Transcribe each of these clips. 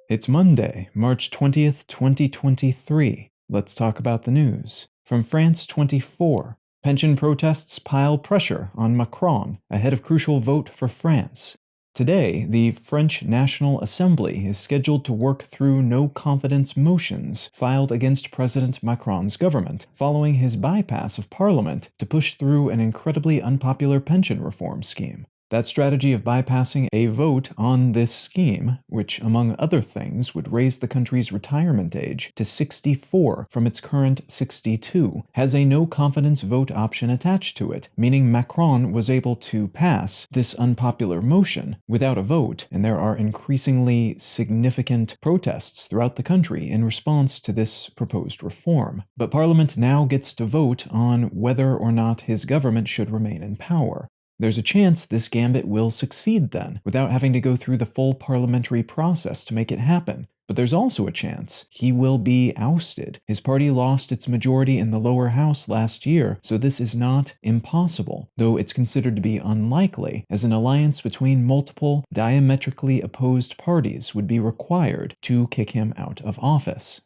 It's Monday, March 20th, 2023. Let's talk about the news. From France 24. Pension protests pile pressure on Macron ahead of crucial vote for France. Today, the French National Assembly is scheduled to work through no-confidence motions filed against President Macron's government, following his bypass of Parliament to push through an incredibly unpopular pension reform scheme. That strategy of bypassing a vote on this scheme, which among other things would raise the country's retirement age to 64 from its current 62, has a no-confidence vote option attached to it, meaning Macron was able to pass this unpopular motion without a vote, and there are increasingly significant protests throughout the country in response to this proposed reform. But Parliament now gets to vote on whether or not his government should remain in power. There's a chance this gambit will succeed then, without having to go through the full parliamentary process to make it happen. But there's also a chance he will be ousted. His party lost its majority in the lower house last year, so this is not impossible, though it's considered to be unlikely, as an alliance between multiple, diametrically opposed parties would be required to kick him out of office.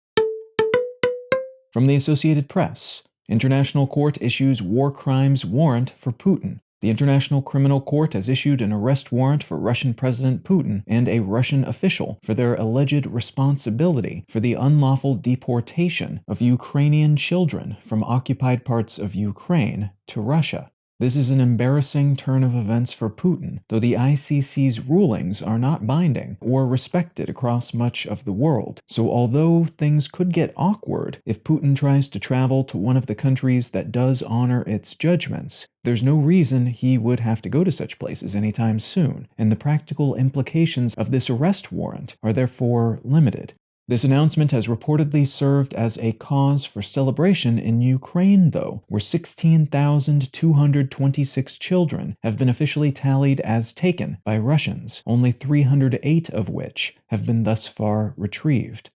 From the Associated Press, International Court issues war crimes warrant for Putin. The International Criminal Court has issued an arrest warrant for Russian President Putin and a Russian official for their alleged responsibility for the unlawful deportation of Ukrainian children from occupied parts of Ukraine to Russia. This is an embarrassing turn of events for Putin, though the ICC's rulings are not binding or respected across much of the world. So although things could get awkward if Putin tries to travel to one of the countries that does honor its judgments, there's no reason he would have to go to such places anytime soon, and the practical implications of this arrest warrant are therefore limited. This announcement has reportedly served as a cause for celebration in Ukraine, though, where 16,226 children have been officially tallied as taken by Russians, only 308 of which have been thus far retrieved.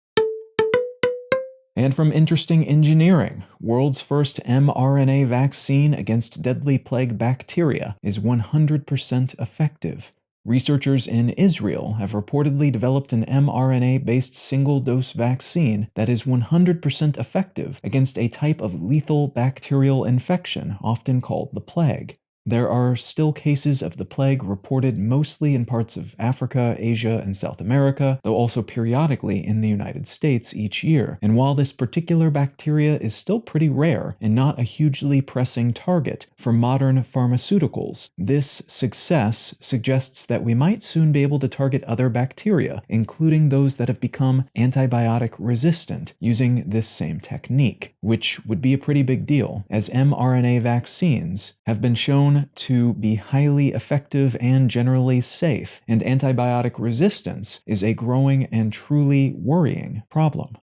And from Interesting Engineering, world's first mRNA vaccine against deadly plague bacteria is 100% effective. Researchers in Israel have reportedly developed an mRNA-based single-dose vaccine that is 100% effective against a type of lethal bacterial infection often called the plague. There are still cases of the plague reported mostly in parts of Africa, Asia, and South America, though also periodically in the United States each year. And while this particular bacteria is still pretty rare and not a hugely pressing target for modern pharmaceuticals, this success suggests that we might soon be able to target other bacteria, including those that have become antibiotic resistant, using this same technique, which would be a pretty big deal, as mRNA vaccines have been shown to be highly effective and generally safe, and antibiotic resistance is a growing and truly worrying problem.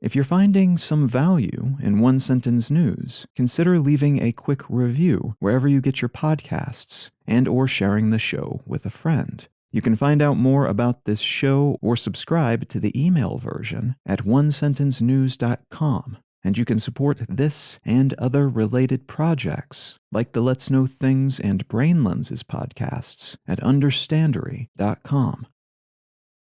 If you're finding some value in One Sentence News, consider leaving a quick review wherever you get your podcasts, and/or sharing the show with a friend. You can find out more about this show or subscribe to the email version at onesentencenews.com. And you can support this and other related projects, like the Let's Know Things and Brain Lenses podcasts, at understandery.com.